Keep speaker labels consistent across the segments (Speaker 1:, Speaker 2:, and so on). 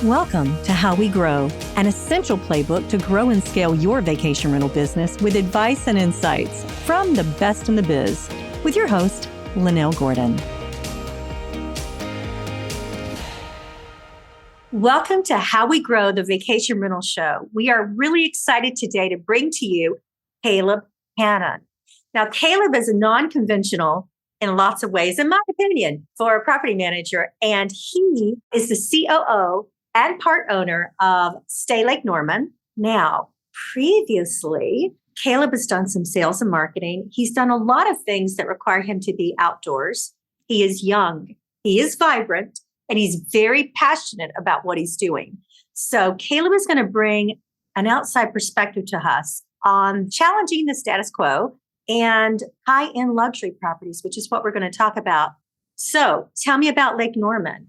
Speaker 1: Welcome to How We Grow, an essential playbook to grow and scale your vacation rental business with advice and insights from the best in the biz, with your host, Lynell Gordon. Welcome to How We Grow, the Vacation Rental Show. We are really excited today to bring to you Caleb Hannon. Now, Caleb is a non-conventional in lots of ways, in my opinion, for a property manager, and he is the COO and part owner of Stay Lake Norman. Now, previously, Caleb has done some sales and marketing. He's done a lot of things that require him to be outdoors. He is young, he is vibrant, and he's very passionate about what he's doing. So Caleb is going to bring an outside perspective to us on challenging the status quo and high-end luxury properties, which is what we're going to talk about. So tell me about Lake Norman.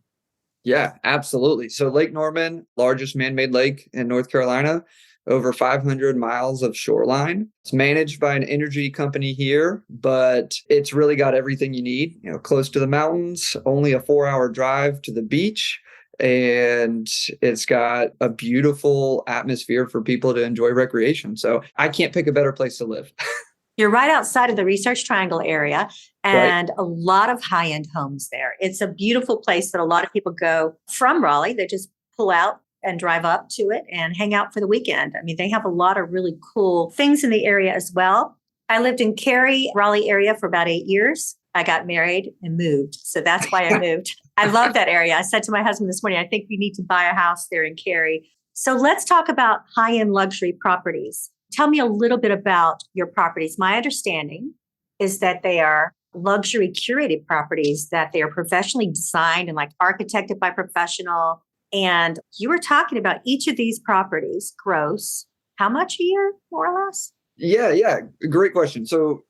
Speaker 2: Yeah, absolutely. So Lake Norman, largest man-made lake in North Carolina, over 500 miles of shoreline. It's managed by an energy company here, but it's really got everything you need, close to the mountains, only a 4-hour drive to the beach. And it's got a beautiful atmosphere for people to enjoy recreation. So I can't pick a better place to live.
Speaker 1: You're right outside of the Research Triangle area and
Speaker 2: Right.
Speaker 1: a lot of high-end homes there. It's a beautiful place that a lot of people go from Raleigh. They just pull out and drive up to it and hang out for the weekend. I mean, they have a lot of really cool things in the area as well. I lived in Cary, Raleigh area for about 8 years. I got married and moved. So that's why I moved. I love that area. I said to my husband this morning, I think we need to buy a house there in Cary. So let's talk about high-end luxury properties. Tell me a little bit about your properties. My understanding is that they are luxury curated properties, that they are professionally designed and architected by professional. And you were talking about each of these properties, gross, how much a year, more or less?
Speaker 2: Yeah. Great question. So,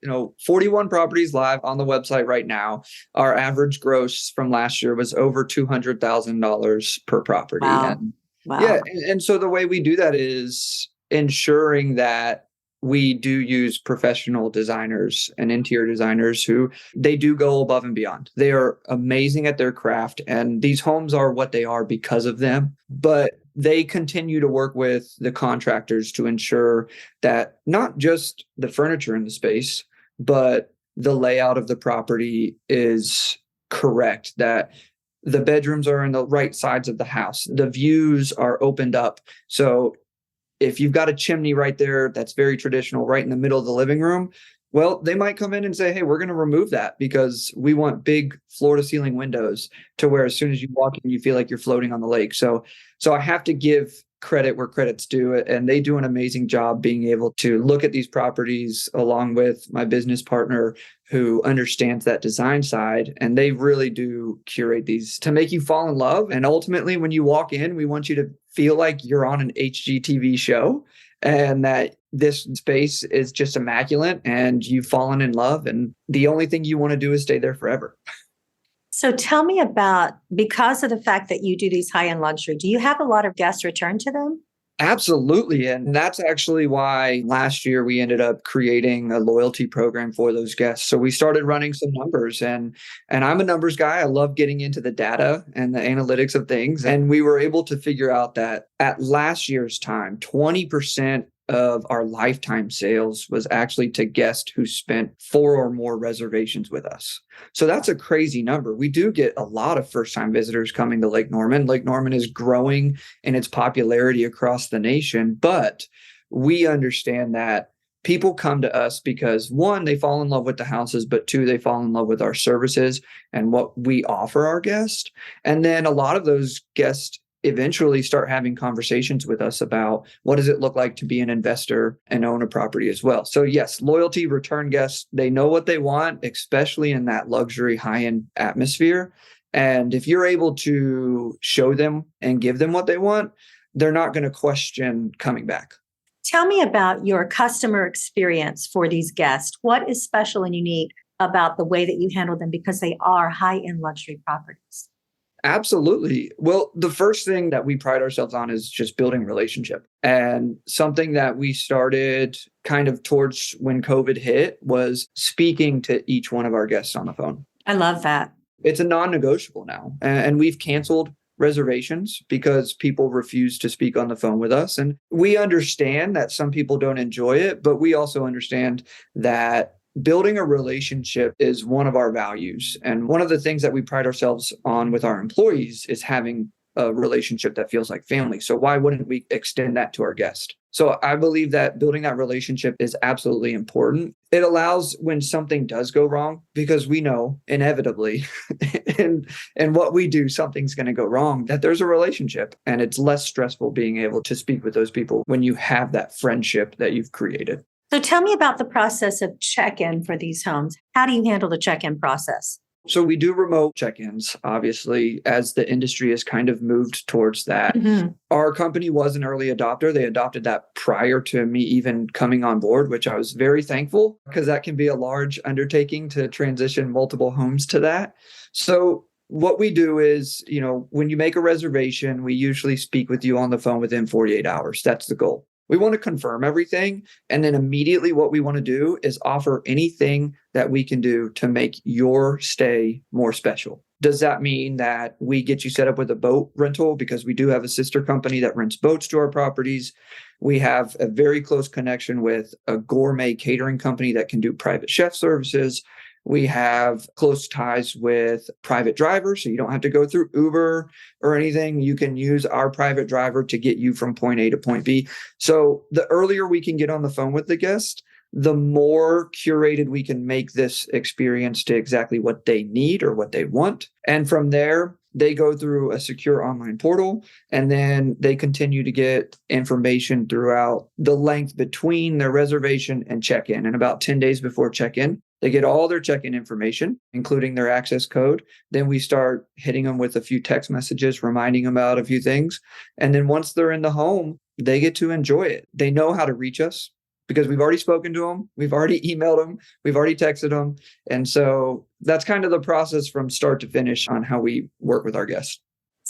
Speaker 2: 41 properties live on the website right now. Our average gross from last year was over $200,000 per property.
Speaker 1: Wow.
Speaker 2: And
Speaker 1: Wow.
Speaker 2: yeah. And so the way we do that is ensuring that we do use professional designers and interior designers who they do go above and beyond. They are amazing at their craft, and these homes are what they are because of them. But they continue to work with the contractors to ensure that not just the furniture in the space, but the layout of the property is correct, that the bedrooms are in the right sides of the house, the views are opened up. So if you've got a chimney right there that's very traditional, right in the middle of the living room, well, they might come in and say, hey, we're going to remove that because we want big floor to ceiling windows to where as soon as you walk in, you feel like you're floating on the lake. So I have to give credit where credit's due, and they do an amazing job being able to look at these properties along with my business partner who understands that design side. And they really do curate these to make you fall in love. And ultimately, when you walk in, we want you to feel like you're on an HGTV show and that this space is just immaculate and you've fallen in love. And the only thing you want to do is stay there forever.
Speaker 1: So tell me about, because of the fact that you do these high-end luxury, do you have a lot of guests return to them?
Speaker 2: Absolutely. And that's actually why last year we ended up creating a loyalty program for those guests. So we started running some numbers, and I'm a numbers guy. I love getting into the data and the analytics of things. And we were able to figure out that at last year's time, 20% of our lifetime sales was actually to guests who spent 4 or more reservations with us. So that's a crazy number. We do get a lot of first-time visitors coming to Lake Norman. Lake Norman is growing in its popularity across the nation, but we understand that people come to us because 1, they fall in love with the houses, but 2, they fall in love with our services and what we offer our guests. And then a lot of those guests eventually start having conversations with us about what does it look like to be an investor and own a property as well. So yes, loyalty, return guests, they know what they want, especially in that luxury high-end atmosphere. And if you're able to show them and give them what they want, they're not going to question coming back.
Speaker 1: Tell me about your customer experience for these guests. What is special and unique about the way that you handle them because they are high-end luxury properties?
Speaker 2: Absolutely. Well, the first thing that we pride ourselves on is just building relationship. And something that we started kind of towards when COVID hit was speaking to each one of our guests on the phone.
Speaker 1: I love that.
Speaker 2: It's a non-negotiable now. And we've canceled reservations because people refuse to speak on the phone with us. And we understand that some people don't enjoy it, but we also understand that building a relationship is one of our values. And one of the things that we pride ourselves on with our employees is having a relationship that feels like family. So why wouldn't we extend that to our guest? So I believe that building that relationship is absolutely important. It allows when something does go wrong, because we know inevitably and what we do, something's going to go wrong, that there's a relationship, and it's less stressful being able to speak with those people when you have that friendship that you've created.
Speaker 1: So tell me about the process of check-in for these homes. How do you handle the check-in process?
Speaker 2: So we do remote check-ins, obviously, as the industry has kind of moved towards that. Our company was an early adopter. They adopted that prior to me even coming on board, which I was very thankful, because that can be a large undertaking to transition multiple homes to that. So what we do is, when you make a reservation, we usually speak with you on the phone within 48 hours. That's the goal. We want to confirm everything. And then immediately what we want to do is offer anything that we can do to make your stay more special. Does that mean that we get you set up with a boat rental? Because we do have a sister company that rents boats to our properties. We have a very close connection with a gourmet catering company that can do private chef services. We have close ties with private drivers, so you don't have to go through Uber or anything. You can use our private driver to get you from point A to point B. So the earlier we can get on the phone with the guest, the more curated we can make this experience to exactly what they need or what they want. And from there, they go through a secure online portal, and then they continue to get information throughout the length between their reservation and check-in. And about 10 days before check-in, they get all their check-in information, including their access code. Then we start hitting them with a few text messages, reminding them about a few things. And then once they're in the home, they get to enjoy it. They know how to reach us because we've already spoken to them. We've already emailed them. We've already texted them. And so that's kind of the process from start to finish on how we work with our guests.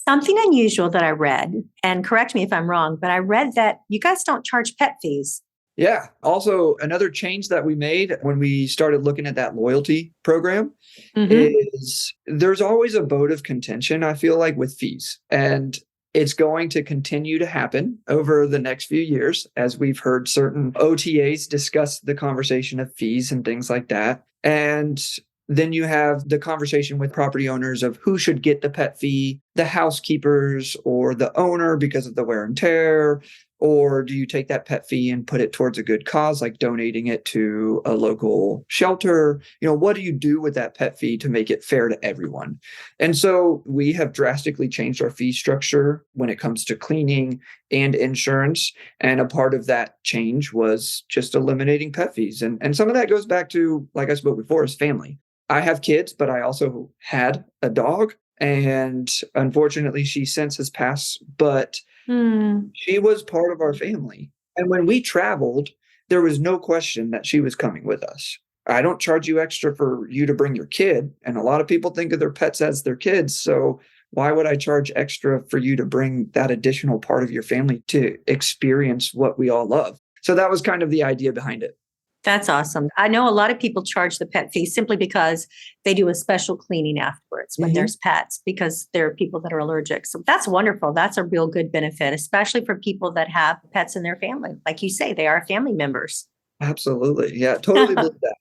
Speaker 1: Something unusual that I read, and correct me if I'm wrong, but I read that you guys don't charge pet fees.
Speaker 2: Yeah. Also, another change that we made when we started looking at that loyalty program is there's always a vote of contention, I feel like, with fees. And it's going to continue to happen over the next few years as we've heard certain OTAs discuss the conversation of fees and things like that. And then you have the conversation with property owners of who should get the pet fee, the housekeepers or the owner because of the wear and tear. Or do you take that pet fee and put it towards a good cause, like donating it to a local shelter? What do you do with that pet fee to make it fair to everyone? And so we have drastically changed our fee structure when it comes to cleaning and insurance. And a part of that change was just eliminating pet fees. And some of that goes back to, like I spoke before, is family. I have kids, but I also had a dog. And unfortunately, she since has passed, but she was part of our family. And when we traveled, there was no question that she was coming with us. I don't charge you extra for you to bring your kid. And a lot of people think of their pets as their kids. So why would I charge extra for you to bring that additional part of your family to experience what we all love? So that was kind of the idea behind it.
Speaker 1: That's awesome. I know a lot of people charge the pet fee simply because they do a special cleaning afterwards when there's pets, because there are people that are allergic. So that's wonderful. That's a real good benefit, especially for people that have pets in their family. Like you say, they are family members.
Speaker 2: Absolutely. Yeah, totally believe that.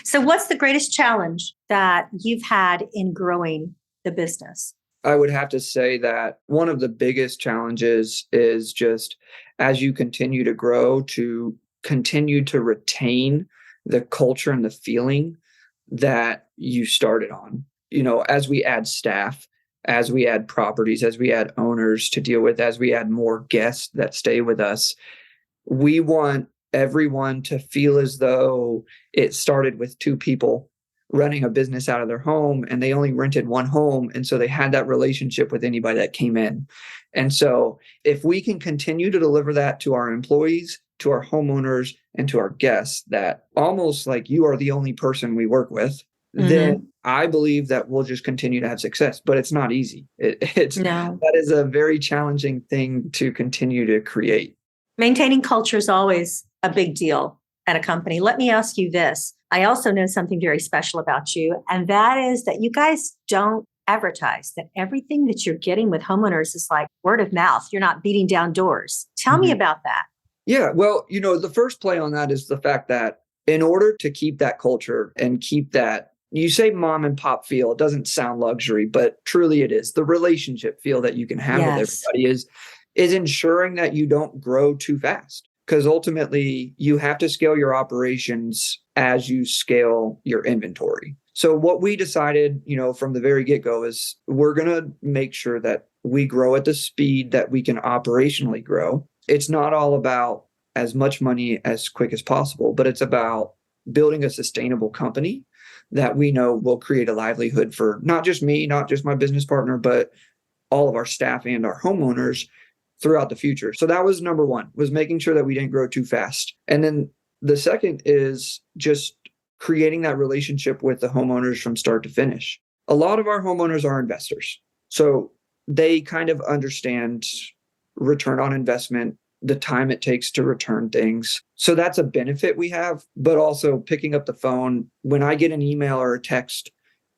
Speaker 1: So what's the greatest challenge that you've had in growing the business?
Speaker 2: I would have to say that one of the biggest challenges is just as you continue to grow, to continue to retain the culture and the feeling that you started on. As we add staff, as we add properties, as we add owners to deal with, as we add more guests that stay with us, we want everyone to feel as though it started with two people running a business out of their home and they only rented one home. And so they had that relationship with anybody that came in. And so if we can continue to deliver that to our employees, to our homeowners, and to our guests, that almost like you are the only person we work with, then I believe that we'll just continue to have success. But it's not easy. That is a very challenging thing to continue to create.
Speaker 1: Maintaining culture is always a big deal at a company. Let me ask you this. I also know something very special about you, and that is that you guys don't advertise that everything that you're getting with homeowners is like word of mouth. You're not beating down doors. Tell me
Speaker 2: Mhm.
Speaker 1: about that.
Speaker 2: Yeah. Well, the first play on that is the fact that in order to keep that culture and keep that, you say mom and pop feel, it doesn't sound luxury, but truly it is. The relationship feel that you can have with
Speaker 1: Yes.
Speaker 2: everybody is ensuring that you don't grow too fast. Because ultimately you have to scale your operations as you scale your inventory. So what we decided, from the very get-go is we're going to make sure that we grow at the speed that we can operationally grow. It's not all about as much money as quick as possible, but it's about building a sustainable company that we know will create a livelihood for not just me, not just my business partner, but all of our staff and our homeowners throughout the future. So that was number one, was making sure that we didn't grow too fast. And then the second is just creating that relationship with the homeowners from start to finish. A lot of our homeowners are investors. So they kind of understand return on investment, the time it takes to return things. So that's a benefit we have, but also picking up the phone when I get an email or a text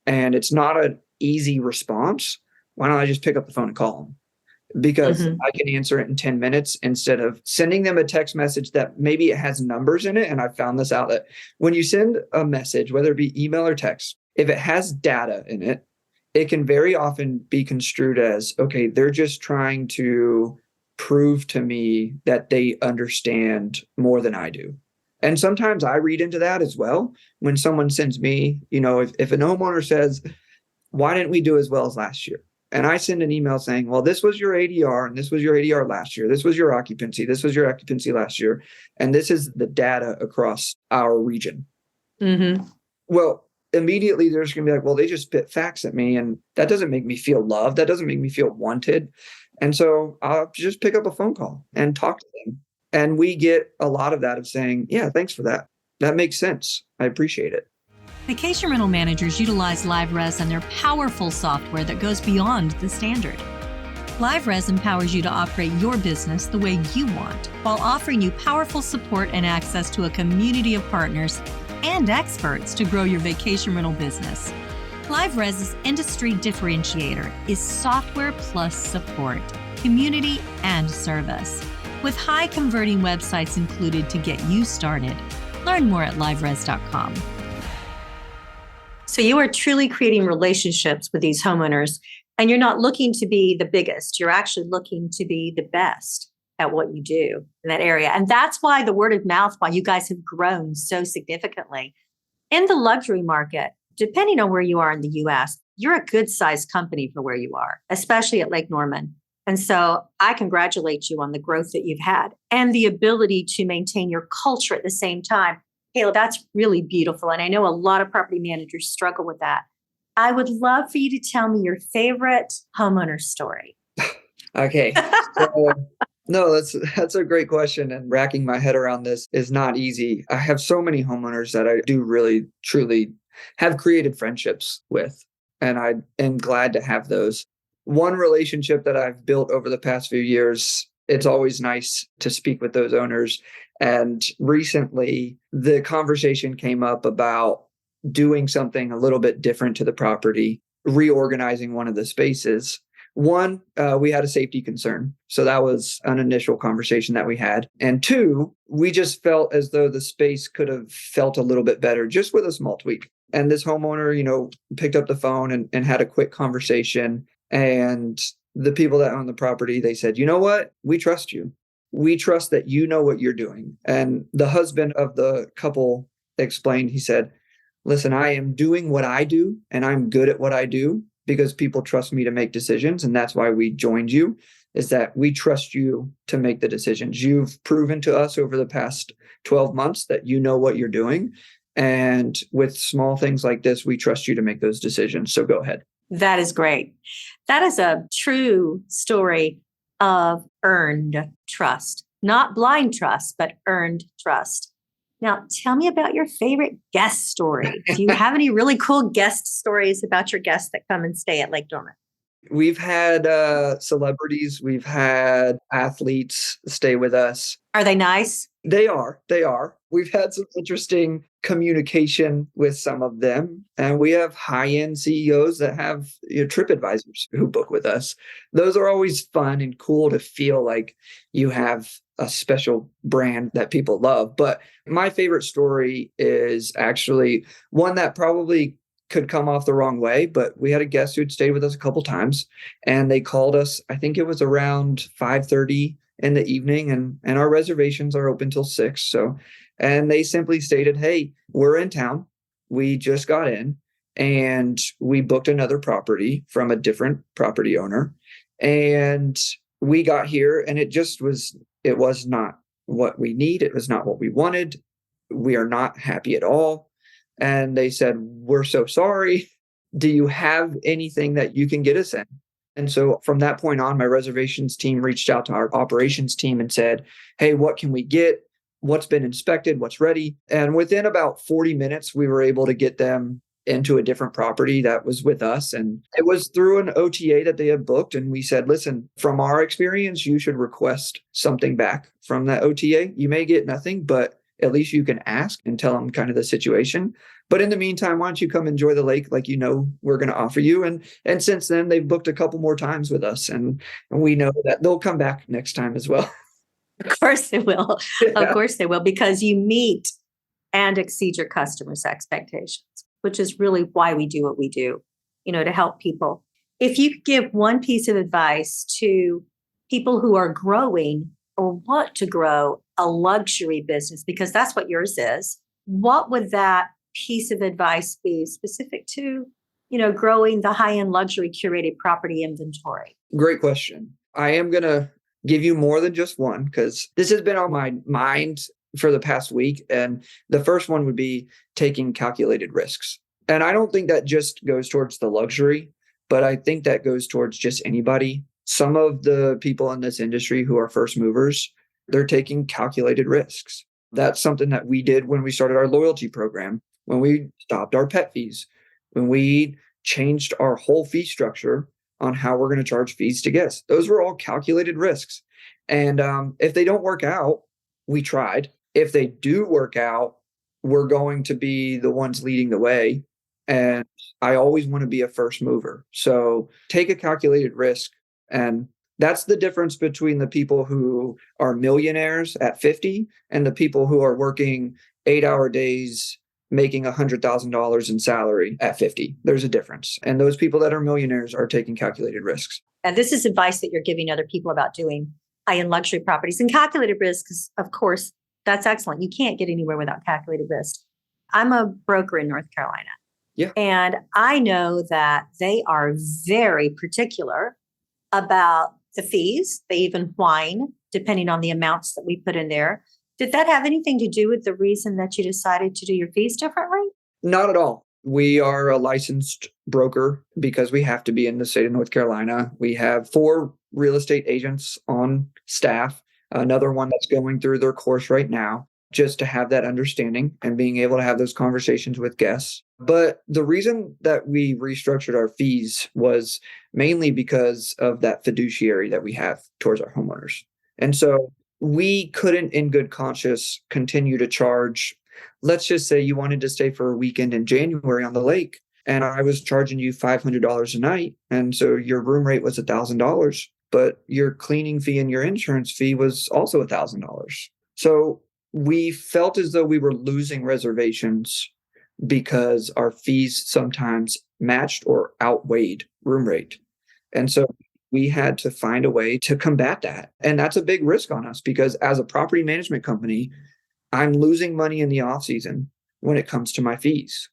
Speaker 2: and it's not an easy response, why don't I just pick up the phone and call them? Because
Speaker 1: Mhm.
Speaker 2: I can answer it in 10 minutes instead of sending them a text message that maybe it has numbers in it. And I found this out that when you send a message, whether it be email or text, if it has data in it, it can very often be construed as, okay, they're just trying to prove to me that they understand more than I do. And sometimes I read into that as well. When someone sends me, if an homeowner says, why didn't we do as well as last year? And I send an email saying, well, this was your ADR and this was your ADR last year. This was your occupancy. This was your occupancy last year. And this is the data across our region.
Speaker 1: Mhm.
Speaker 2: Well, immediately they're just going to be like, well, they just spit facts at me. And that doesn't make me feel loved. That doesn't make me feel wanted. And so I'll just pick up a phone call and talk to them. And we get a lot of that of saying, yeah, thanks for that. That makes sense. I appreciate it.
Speaker 3: Vacation rental managers utilize LiveRes and their powerful software that goes beyond the standard. LiveRes empowers you to operate your business the way you want, while offering you powerful support and access to a community of partners and experts to grow your vacation rental business. LiveRes' industry differentiator is software plus support, community, and service, with high converting websites included to get you started. Learn more at liveres.com.
Speaker 1: So you are truly creating relationships with these homeowners, and you're not looking to be the biggest. You're actually looking to be the best at what you do in that area. And that's why the word of mouth, why you guys have grown so significantly. In the luxury market, depending on where you are in the US, you're a good sized company for where you are, especially at Lake Norman. And so I congratulate you on the growth that you've had and the ability to maintain your culture at the same time. Caleb, that's really beautiful. And I know a lot of property managers struggle with that. I would love for you to tell me your favorite homeowner story.
Speaker 2: Okay. So, no, that's a great question. And racking my head around this is not easy. I have so many homeowners that I do really, truly have created friendships with. And I am glad to have those. One relationship that I've built over the past few years, it's always nice to speak with those owners. And recently, the conversation came up about doing something a little bit different to the property, reorganizing one of the spaces. One, we had a safety concern. So that was an initial conversation that we had. And two, we just felt as though the space could have felt a little bit better just with a small tweak. And this homeowner, picked up the phone and had a quick conversation. And the people that own the property, they said, you know what? We trust you. We trust that you know what you're doing. And the husband of the couple explained, he said, listen, I am doing what I do and I'm good at what I do because people trust me to make decisions. And that's why we joined you, is that we trust you to make the decisions. You've proven to us over the past 12 months that you know what you're doing. And with small things like this, we trust you to make those decisions. So go ahead.
Speaker 1: That is great. That is a true story of earned trust, not blind trust, but earned trust. Now, tell me about your favorite guest story. Do you have any really cool guest stories about your guests that come and stay at Lake Norman?
Speaker 2: We've had celebrities, we've had athletes stay with us.
Speaker 1: Are they nice?
Speaker 2: They are. We've had some interesting communication with some of them. And we have high-end CEOs that have trip advisors who book with us. Those are always fun and cool to feel like you have a special brand that people love. But my favorite story is actually one that probably could come off the wrong way, but we had a guest who'd stayed with us a couple times, and they called us, I think it was around 5:30 in the evening, and our reservations are open till 6. And they simply stated, hey, we're in town. We just got in and we booked another property from a different property owner. And we got here and it was not what we need. It was not what we wanted. We are not happy at all. And they said, we're so sorry. Do you have anything that you can get us in? And so from that point on, my reservations team reached out to our operations team and said, hey, what can we get? What's been inspected? What's ready? And within about 40 minutes, we were able to get them into a different property that was with us. And it was through an OTA that they had booked. And we said, listen, from our experience, you should request something back from that OTA. You may get nothing, but at least you can ask and tell them kind of the situation. But in the meantime, why don't you come enjoy the lake like we're going to offer you? And since then, they've booked a couple more times with us. And we know that they'll come back next time as well.
Speaker 1: Of course they will.
Speaker 2: Yeah.
Speaker 1: Of course they will, because you meet and exceed your customers' expectations, which is really why we do what we do, to help people. If you could give one piece of advice to people who are growing or want to grow a luxury business, because that's what yours is, what would that piece of advice be specific to, growing the high-end luxury curated property inventory?
Speaker 2: Great question. I am going to give you more than just one, because this has been on my mind for the past week. And the first one would be taking calculated risks. And I don't think that just goes towards the luxury, but I think that goes towards just anybody. Some of the people in this industry who are first movers, they're taking calculated risks. That's something that we did when we started our loyalty program, when we stopped our pet fees, when we changed our whole fee structure on how we're going to charge fees to guests. Those were all calculated risks. And if they don't work out, we tried. If they do work out, we're going to be the ones leading the way. And I always want to be a first mover. So take a calculated risk. And that's the difference between the people who are millionaires at 50 and the people who are working 8-hour days, making $100,000 in salary at 50. There's a difference. And those people that are millionaires are taking calculated risks.
Speaker 1: And this is advice that you're giving other people about doing high-end luxury properties. And calculated risks, of course, that's excellent. You can't get anywhere without calculated risk. I'm a broker in North Carolina.
Speaker 2: Yeah.
Speaker 1: And I know that they are very particular about the fees. They even whine, depending on the amounts that we put in there. Did that have anything to do with the reason that you decided to do your fees differently?
Speaker 2: Not at all. We are a licensed broker because we have to be in the state of North Carolina. We have 4 real estate agents on staff, another one that's going through their course right now, just to have that understanding and being able to have those conversations with guests. But the reason that we restructured our fees was mainly because of that fiduciary that we have towards our homeowners. And so we couldn't in good conscience continue to charge. Let's just say you wanted to stay for a weekend in January on the lake, and I was charging you $500 a night. And so your room rate was $1,000, but your cleaning fee and your insurance fee was also $1,000. So we felt as though we were losing reservations because our fees sometimes matched or outweighed room rate. And so we had to find a way to combat that. And that's a big risk on us because as a property management company, I'm losing money in the off season when it comes to my fees.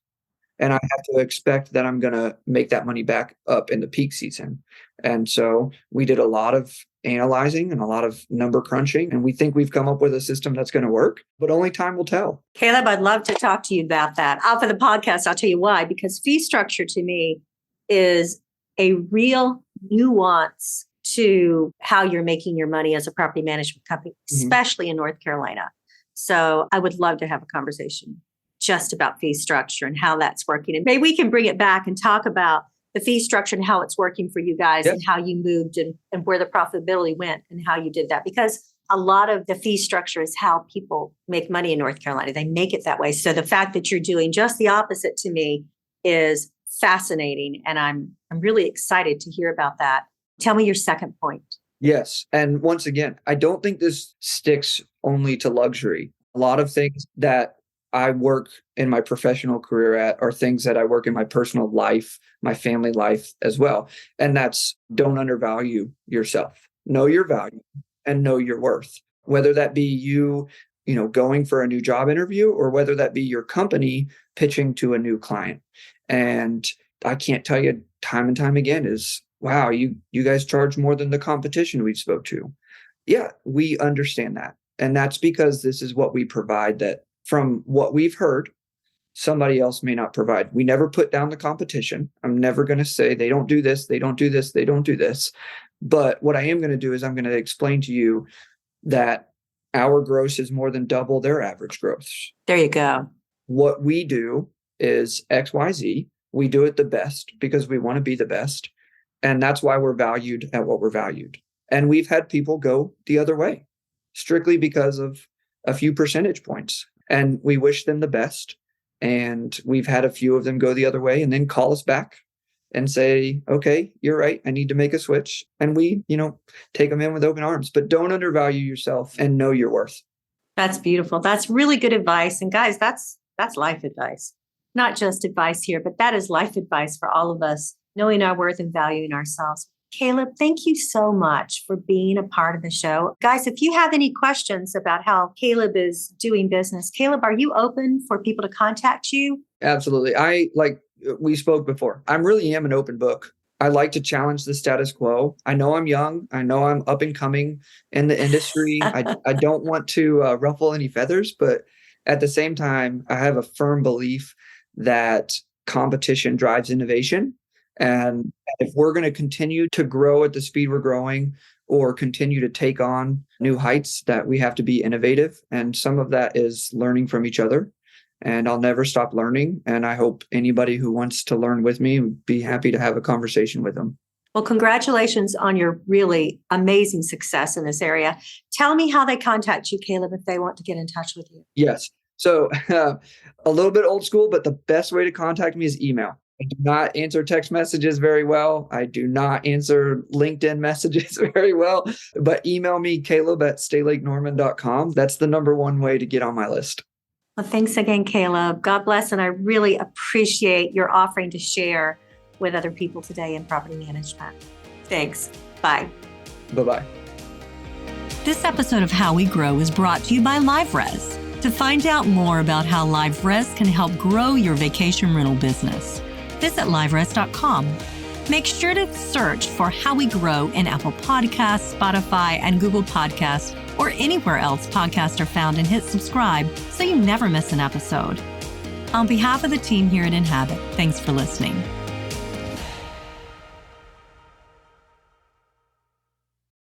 Speaker 2: And I have to expect that I'm going to make that money back up in the peak season. And so we did a lot of analyzing and a lot of number crunching. And we think we've come up with a system that's going to work, but only time will tell.
Speaker 1: Caleb, I'd love to talk to you about that. For the podcast, I'll tell you why, because fee structure to me is a real nuance to how you're making your money as a property management company, especially in North Carolina. So I would love to have a conversation just about fee structure and how that's working. And maybe we can bring it back and talk about the fee structure and how it's working for you guys and how you moved and where the profitability went and how you did that. Because a lot of the fee structure is how people make money in North Carolina. They make it that way. So the fact that you're doing just the opposite to me is fascinating. And I'm really excited to hear about that. Tell me your second point.
Speaker 2: Yes. And once again, I don't think this sticks only to luxury. A lot of things that I work in my professional career at are things that I work in my personal life, my family life as well. And that's don't undervalue yourself. Know your value and know your worth. Whether that be you going for a new job interview or whether that be your company pitching to a new client. And I can't tell you time and time again is, wow, you guys charge more than the competition we spoke to. Yeah, we understand that. And that's because this is what we provide that from what we've heard, somebody else may not provide. We never put down the competition. I'm never going to say they don't do this, they don't do this, they don't do this. But what I am going to do is I'm going to explain to you that our gross is more than double their average gross.
Speaker 1: There you go.
Speaker 2: What we do is XYZ. We do it the best because we want to be the best. And that's why we're valued at what we're valued. And we've had people go the other way strictly because of a few percentage points. And we wish them the best. And we've had a few of them go the other way and then call us back and say, okay, you're right. I need to make a switch. And we, take them in with open arms. But don't undervalue yourself and know your worth.
Speaker 1: That's beautiful. That's really good advice. And guys, that's life advice. Not just advice here, but that is life advice for all of us, knowing our worth and valuing ourselves. Caleb, thank you so much for being a part of the show. Guys, if you have any questions about how Caleb is doing business, Caleb, are you open for people to contact you?
Speaker 2: Absolutely. Like we spoke before, I really am an open book. I like to challenge the status quo. I know I'm young. I know I'm up and coming in the industry. I don't want to ruffle any feathers, but at the same time, I have a firm belief that competition drives innovation. And if we're going to continue to grow at the speed we're growing or continue to take on new heights, that we have to be innovative. And some of that is learning from each other. And I'll never stop learning. And I hope anybody who wants to learn with me would be happy to have a conversation with them.
Speaker 1: Well, congratulations on your really amazing success in this area. Tell me how they contact you, Caleb, if they want to get in touch with you.
Speaker 2: Yes. So a little bit old school, but the best way to contact me is email. I do not answer text messages very well. I do not answer LinkedIn messages very well, but email me, caleb@staylakenorman.com. That's the number one way to get on my list.
Speaker 1: Well, thanks again, Caleb. God bless. And I really appreciate your offering to share with other people today in property management. Thanks. Bye.
Speaker 2: Bye-bye.
Speaker 3: This episode of How We Grow is brought to you by LiveRes. To find out more about how LiveRes can help grow your vacation rental business, visit liveres.com. Make sure to search for How We Grow in Apple Podcasts, Spotify, and Google Podcasts, or anywhere else podcasts are found, and hit subscribe so you never miss an episode. On behalf of the team here at Inhabit, thanks for listening.